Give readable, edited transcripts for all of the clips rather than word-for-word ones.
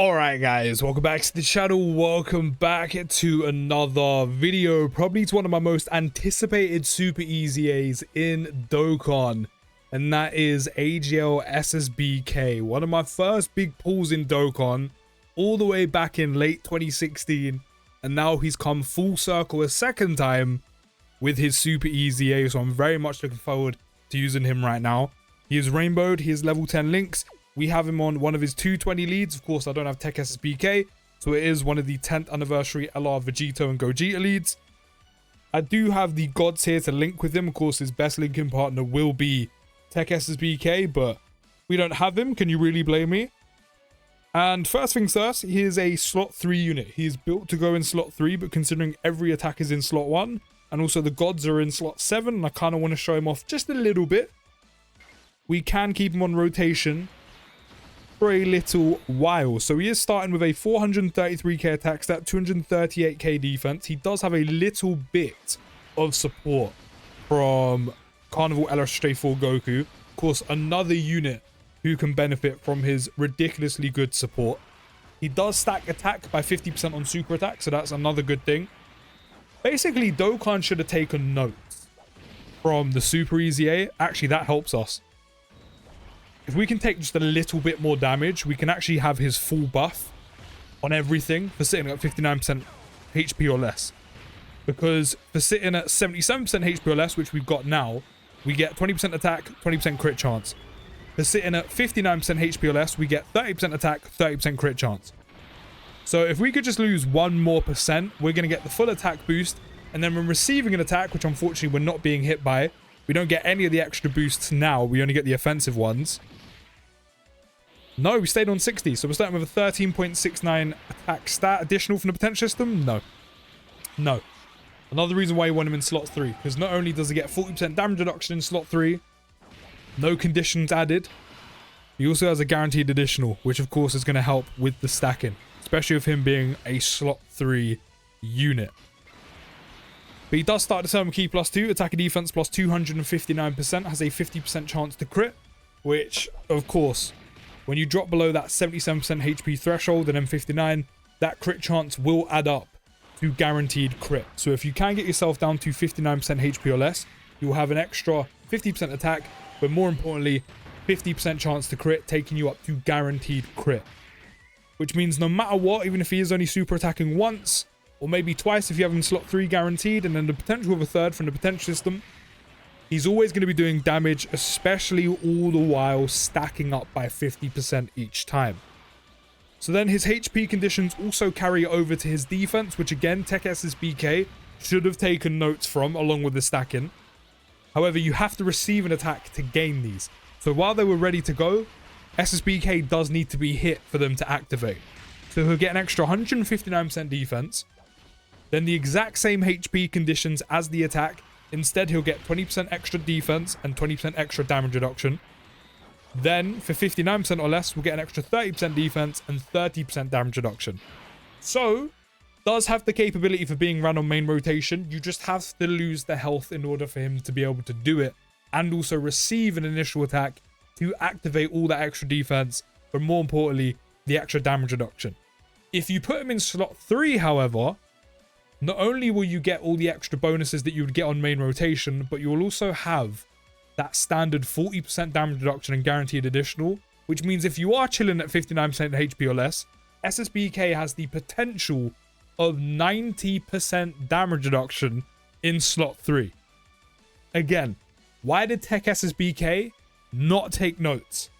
Alright guys, welcome back to the channel, welcome back to another video, probably to one of my most anticipated super EZAs in Dokkan, and that is AGL SSBK, one of my first big pulls in Dokkan, all the way back in late 2016, and now he's come full circle a second time with his super EZA, so I'm very much looking forward to using him right now. He is rainbowed, he is level 10 links. We have him on one of his 220 leads. Of course, I don't have Tech SSBK, so it is one of the 10th anniversary LR Vegito and Gogeta leads. I do have the gods here to link with him. Of course, his best linking partner will be Tech SSBK, but we don't have him. Can you really blame me? And first things first, he is a slot 3 unit. He is built to go in slot 3, but considering every attack is in slot 1, and also the gods are in slot 7, and I kind of want to show him off just a little bit, we can keep him on rotation for a little while. So he is starting with a 433k attack stat, 238k defense. He does have a little bit of support from Carnival LSJ4 Goku. Of course, another unit who can benefit from his ridiculously good support. He does stack attack by 50% on super attack, so that's another good thing. Basically, Dokkan should have taken notes from the super EZA. Actually, that helps us. If we can take just a little bit more damage, we can actually have his full buff on everything for sitting at 59% HP or less. Because for sitting at 77% HP or less, which we've got now, we get 20% attack, 20% crit chance. For sitting at 59% HP or less, we get 30% attack, 30% crit chance. So if we could just lose 1 more percent, we're going to get the full attack boost. And then when receiving an attack, which unfortunately we're not being hit by, we don't get any of the extra boosts now. We only get the offensive ones. No, we stayed on 60. So we're starting with a 13.69 attack stat. Additional from the potential system? No. No. Another reason why you want him in slot 3. Because not only does he get 40% damage reduction in slot 3, no conditions added, he also has a guaranteed additional, which of course is going to help with the stacking. Especially with him being a slot 3 unit. But he does start the term key +2, attack and defense plus 259%, has a 50% chance to crit, which, of course, when you drop below that 77% HP threshold and then 59, that crit chance will add up to guaranteed crit. So if you can get yourself down to 59% HP or less, you'll have an extra 50% attack, but more importantly, 50% chance to crit, taking you up to guaranteed crit. Which means no matter what, even if he is only super attacking once, or maybe twice if you have him slot 3 guaranteed, and then the potential of a third from the potential system, he's always going to be doing damage, especially all the while stacking up by 50% each time. So then his HP conditions also carry over to his defense, which again, Tech SSBK should have taken notes from, along with the stacking. However, you have to receive an attack to gain these. So while they were ready to go, SSBK does need to be hit for them to activate. So he'll get an extra 159% defense, then the exact same HP conditions as the attack. Instead, he'll get 20% extra defense and 20% extra damage reduction. Then, for 59% or less, we'll get an extra 30% defense and 30% damage reduction. So, does have the capability for being run on main rotation. You just have to lose the health in order for him to be able to do it. And also receive an initial attack to activate all that extra defense, but more importantly, the extra damage reduction. If you put him in slot 3, however, not only will you get all the extra bonuses that you would get on main rotation, but you will also have that standard 40% damage reduction and guaranteed additional, which means if you are chilling at 59% HP or less, SSBK has the potential of 90% damage reduction in slot 3. Again, why did Tech SSBK not take notes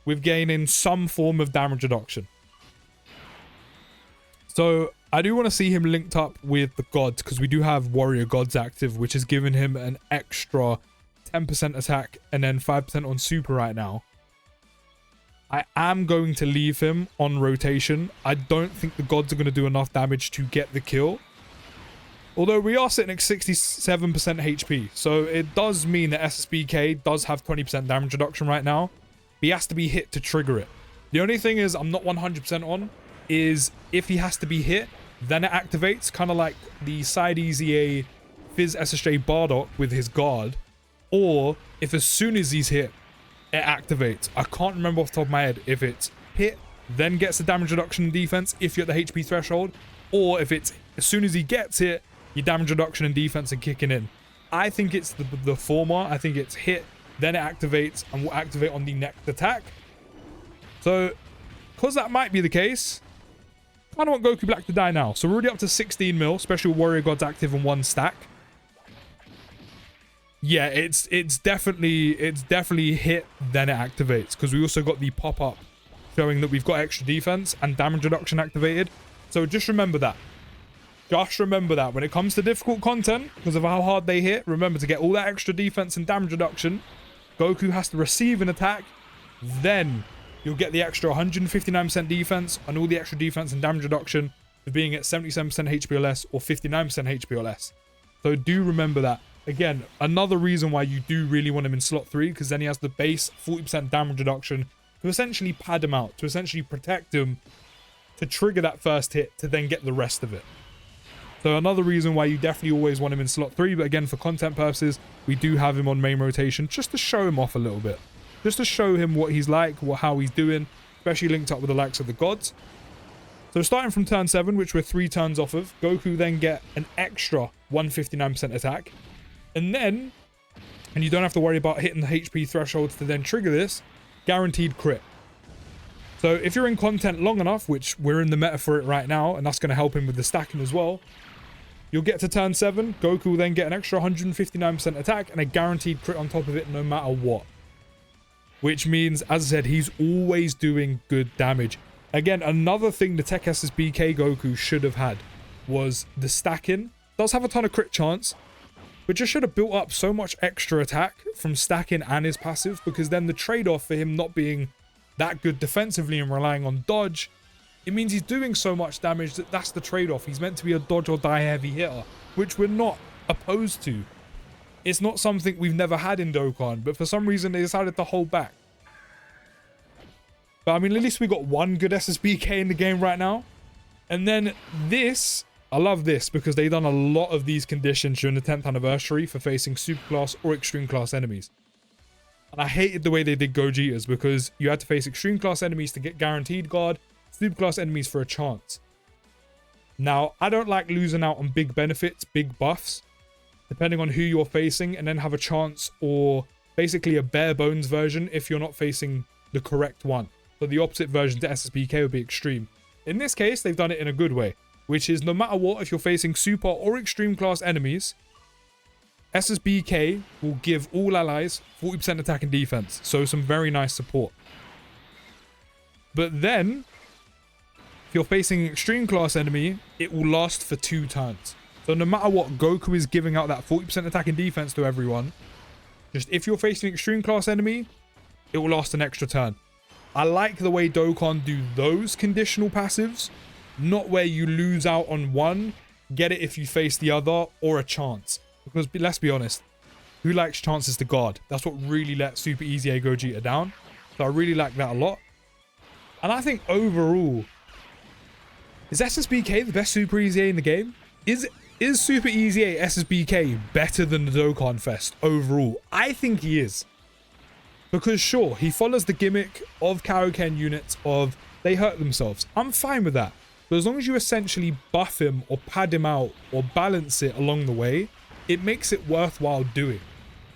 with gaining some form of damage reduction? So I do want to see him linked up with the gods, because we do have warrior gods active, which has given him an extra 10% attack and then 5% on super right now. I am going to leave him on rotation. I don't think the gods are going to do enough damage to get the kill. Although we are sitting at 67% HP, so it does mean that SSBK does have 20% damage reduction right now. But he has to be hit to trigger it. The only thing is I'm not 100% on is if he has to be hit, then it activates, kind of like the side EZA Fizz SSJ Bardock with his guard, or if as soon as he's hit, it activates. I can't remember off the top of my head if it's hit then gets the damage reduction and defense if you're at the HP threshold, or if it's as soon as he gets it, your damage reduction and defense are kicking in. I think it's the former. I think it's hit, then it activates, and will activate on the next attack. So, because that might be the case, I don't want Goku Black to die now. So we're already up to 16 mil, especially with Warrior Gods active in 1 stack. Yeah, it's definitely hit, then it activates, because we also got the pop-up showing that we've got extra defense and damage reduction activated. So just remember that. Just remember that when it comes to difficult content, because of how hard they hit, remember to get all that extra defense and damage reduction. Goku has to receive an attack, then you'll get the extra 159% defense and all the extra defense and damage reduction for being at 77% HP or less or 59% HP or less. So do remember that. Again, another reason why you do really want him in slot 3, because then he has the base 40% damage reduction to essentially pad him out, to essentially protect him, to trigger that first hit, to then get the rest of it. So another reason why you definitely always want him in slot 3, but again, for content purposes, we do have him on main rotation just to show him off a little bit. Just to show him what he's like, how he's doing, especially linked up with the likes of the gods. So starting from turn 7, which we're 3 turns off of, Goku then get an extra 159% attack. And then, and you don't have to worry about hitting the HP thresholds to then trigger this, guaranteed crit. So if you're in content long enough, which we're in the meta for it right now, and that's going to help him with the stacking as well, you'll get to turn 7, Goku will then get an extra 159% attack and a guaranteed crit on top of it no matter what. Which means, as I said, he's always doing good damage. Again, another thing the Tech SSBK Goku should have had was the stacking. Does have a ton of crit chance, but just should have built up so much extra attack from stacking and his passive, because then the trade-off for him not being that good defensively and relying on dodge, it means he's doing so much damage that that's the trade-off. He's meant to be a dodge or die heavy hitter, which we're not opposed to. It's not something we've never had in Dokkan, but for some reason they decided to hold back. But I mean, at least we got one good SSBK in the game right now. And then this, I love this because they've done a lot of these conditions during the 10th anniversary for facing super class or extreme class enemies. And I hated the way they did Gogeta's because you had to face extreme class enemies to get guaranteed guard, super class enemies for a chance. Now, I don't like losing out on big benefits, big buffs, depending on who you're facing, and then have a chance or basically a bare bones version if you're not facing the correct one. So the opposite version to SSBK would be extreme. In this case, they've done it in a good way, which is no matter what, if you're facing super or extreme class enemies, SSBK will give all allies 40% attack and defense. So some very nice support. But then, if you're facing an extreme class enemy, it will last for 2 turns. So no matter what, Goku is giving out that 40% attack and defense to everyone. Just if you're facing an extreme class enemy, it will last an extra turn. I like the way Dokkan do those conditional passives, not where you lose out on one, get it if you face the other, or a chance. Because let's be honest, who likes chances to guard? That's what really let Super EZA Gogeta down. So I really like that a lot. And I think overall, is SSBK the best Super EZA in the game? Is Super EZA SSBK better than the Dokkanfest overall? I think he is. Because sure, he follows the gimmick of Kaioken units of they hurt themselves. I'm fine with that. But as long as you essentially buff him or pad him out or balance it along the way, it makes it worthwhile doing.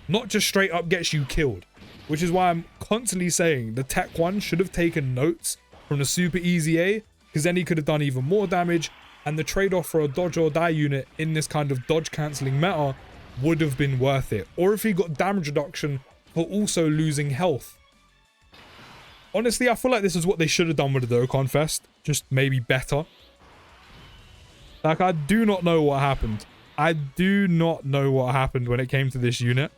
Not just straight up gets you killed. Which is why I'm constantly saying the Tech 1 should have taken notes from the Super EZA, because then he could have done even more damage, and the trade-off for a dodge or die unit in this kind of dodge cancelling meta would have been worth it. Or if he got damage reduction for also losing health. Honestly, I feel like this is what they should have done with the Dokkanfest, just maybe better. Like, I do not know what happened. I do not know what happened when it came to this unit.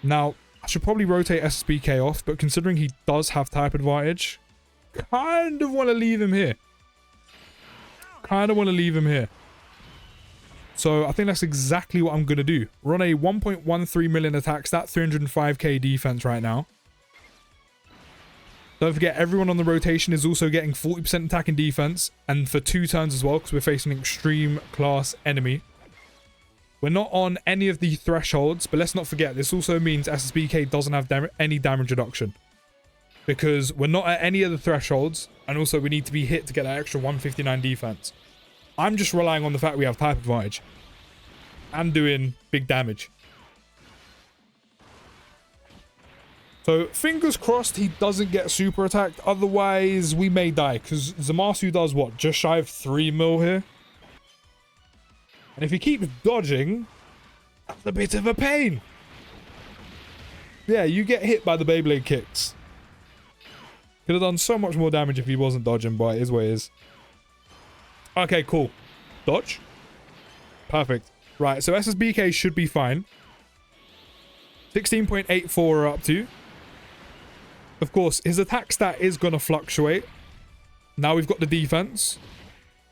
Now, I should probably rotate SSBK off, but considering he does have type advantage, kind of want to leave him here. So I think that's exactly what I'm going to do. We're on a 1.13 million attack stat, 305k defense right now. Don't forget, everyone on the rotation is also getting 40% attack and defense, and for 2 turns as well, because we're facing an extreme class enemy. We're not on any of the thresholds, but let's not forget, this also means SSBK doesn't have any damage reduction. because we're not at any of the thresholds, and also we need to be hit to get that extra 159 defense. I'm just relying on the fact we have type advantage and doing big damage. So fingers crossed he doesn't get super attacked, otherwise we may die, because Zamasu does what, just shy of 3 mil here? And if he keeps dodging, that's a bit of a pain. Yeah, you get hit by the Beyblade kicks. Could have done so much more damage if he wasn't dodging, but it is what it is. Okay, cool. Dodge. Perfect. Right, so SSBK should be fine. 16.84 are up to. Of course, his attack stat is going to fluctuate. Now we've got the defense.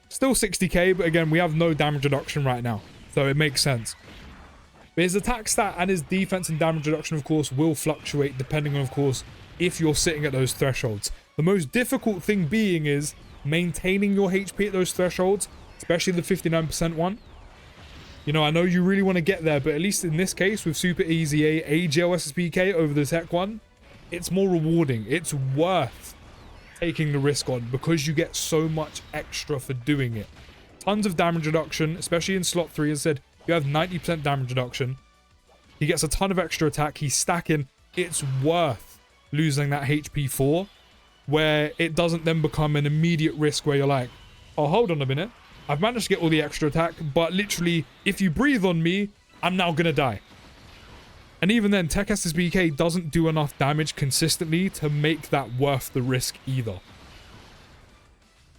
Still 60k, but again, we have no damage reduction right now. So it makes sense. But his attack stat and his defense and damage reduction, of course, will fluctuate depending on, of course, if you're sitting at those thresholds. The most difficult thing being is maintaining your HP at those thresholds, especially the 59% one. You know, I know you really want to get there, but at least in this case, with Super EZA AGL SSBK over the tech one, it's more rewarding. It's worth taking the risk on because you get so much extra for doing it. Tons of damage reduction, especially in slot 3. As I said, you have 90% damage reduction. He gets a ton of extra attack. He's stacking. It's worth losing that HP 4, where it doesn't then become an immediate risk where you're like, oh, hold on a minute. I've managed to get all the extra attack, but literally, if you breathe on me, I'm now gonna die. And even then, Tech SSBK doesn't do enough damage consistently to make that worth the risk either.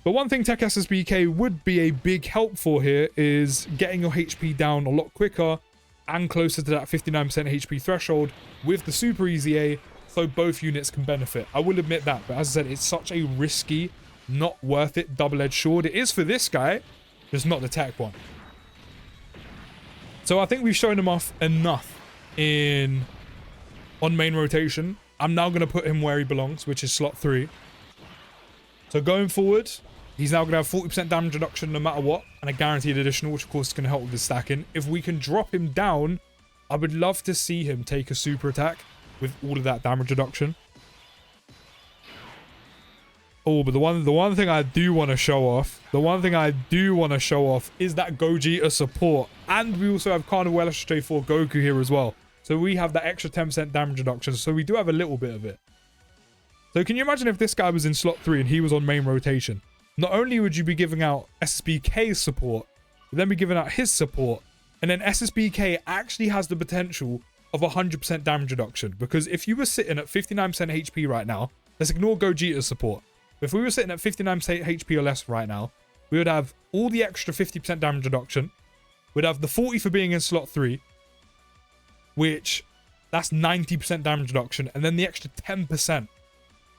But one thing Tech SSBK would be a big help for here is getting your HP down a lot quicker and closer to that 59% HP threshold with the Super EZA, so both units can benefit. I will admit that, but as I said, it's such a risky, not worth it double-edged sword. It is for this guy, just not the tech one. So I think we've shown him off enough on main rotation. I'm now going to put him where he belongs, which is slot 3. So going forward, he's now going to have 40% damage reduction no matter what, and a guaranteed additional, which of course is going to help with his stacking. If we can drop him down, I would love to see him take a super attack with all of that damage reduction. Oh, but the one thing I do want to show off, is that Gogeta support. And we also have Carnival LSJ4 Goku here as well. So we have that extra 10% damage reduction. So we do have a little bit of it. So can you imagine if this guy was in slot 3 and he was on main rotation? Not only would you be giving out SSBK's support, but then be giving out his support. And then SSBK actually has the potential of 100% damage reduction. Because if you were sitting at 59% HP right now, let's ignore Gogeta's support. If we were sitting at 59% HP or less right now, we would have all the extra 50% damage reduction. We'd have the 40 for being in slot 3, which that's 90% damage reduction. And then the extra 10%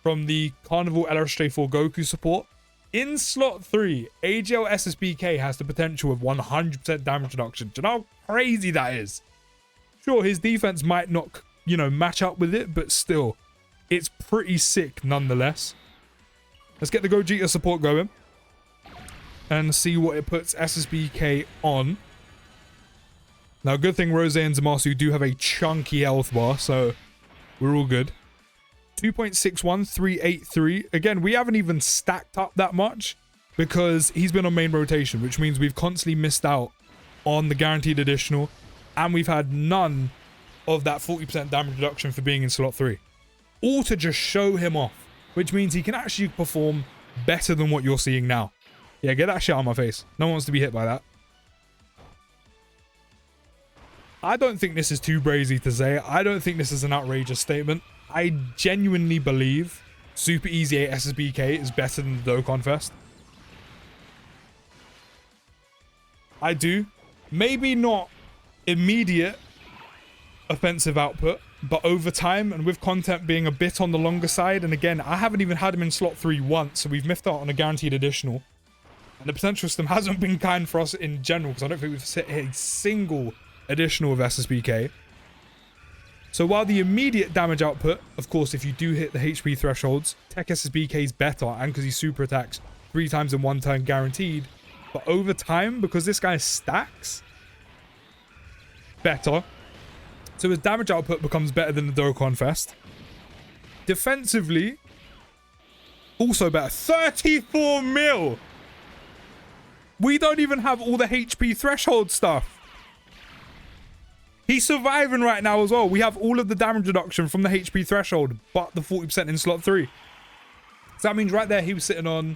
from the Carnival LSJ4 Goku support. In slot 3, AGL SSBK has the potential of 100% damage reduction. Do you know how crazy that is? Sure, his defense might not, you know, match up with it, but still, it's pretty sick nonetheless. Let's get the Gogeta support going and see what it puts SSBK on. Now, good thing Rose and Zamasu do have a chunky health bar, so we're all good. 2.61383. Again, we haven't even stacked up that much because he's been on main rotation, which means we've constantly missed out on the guaranteed additional, and we've had none of that 40% damage reduction for being in slot 3. All to just show him off, which means he can actually perform better than what you're seeing now. Yeah, get that shit on my face. No one wants to be hit by that. I don't think this is too brazy to say. I don't think this is an outrageous statement. I genuinely believe Super EZA SSBK is better than the Dokkanfest. I do. Maybe not immediate offensive output, but over time and with content being a bit on the longer side, and again, I haven't even had him in slot 3 once, so we've missed out on a guaranteed additional. And the potential system hasn't been kind for us in general, because I don't think we've hit a single additional with SSBK. So while the immediate damage output, of course, if you do hit the HP thresholds, Tech SSBK is better, and because he super attacks 3 times in 1 turn guaranteed. But over time, because this guy stacks, better. So his damage output becomes better than the Dokkanfest. Defensively, Also better. 34 mil. We don't even have all the HP threshold stuff. He's surviving right now as well. We have all of the damage reduction from the HP threshold, but the 40% in slot 3. So that means right there, he was sitting on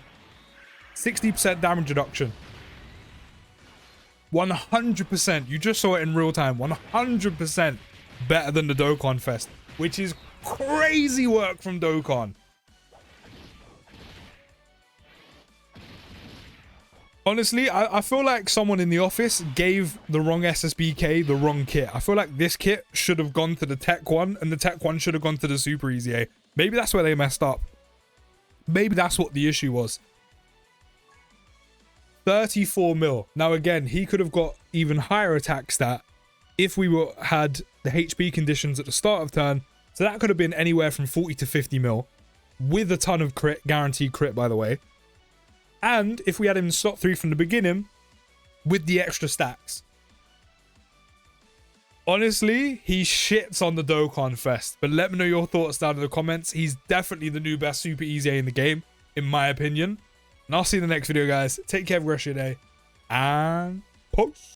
60% damage reduction. 100%. You just saw it in real time. 100% better than the Dokkanfest, which is crazy work from Dokkan. Honestly, I feel like someone in the office gave the wrong SSBK the wrong kit. I feel like this kit should have gone to the tech one, and the tech one should have gone to the Super EZA. Maybe that's where they messed up. Maybe that's what the issue was. 34 mil. Now again, he could have got even higher attack stat if we had the HP conditions at the start of turn. So that could have been anywhere from 40 to 50 mil with a ton of crit, guaranteed crit by the way. And if we had him in slot 3 from the beginning with the extra stacks. Honestly, he shits on the Dokkanfest, but let me know your thoughts down in the comments. He's definitely the new best Super EZA in the game, in my opinion. And I'll see you in the next video, guys. Take care of the rest of your day, and peace.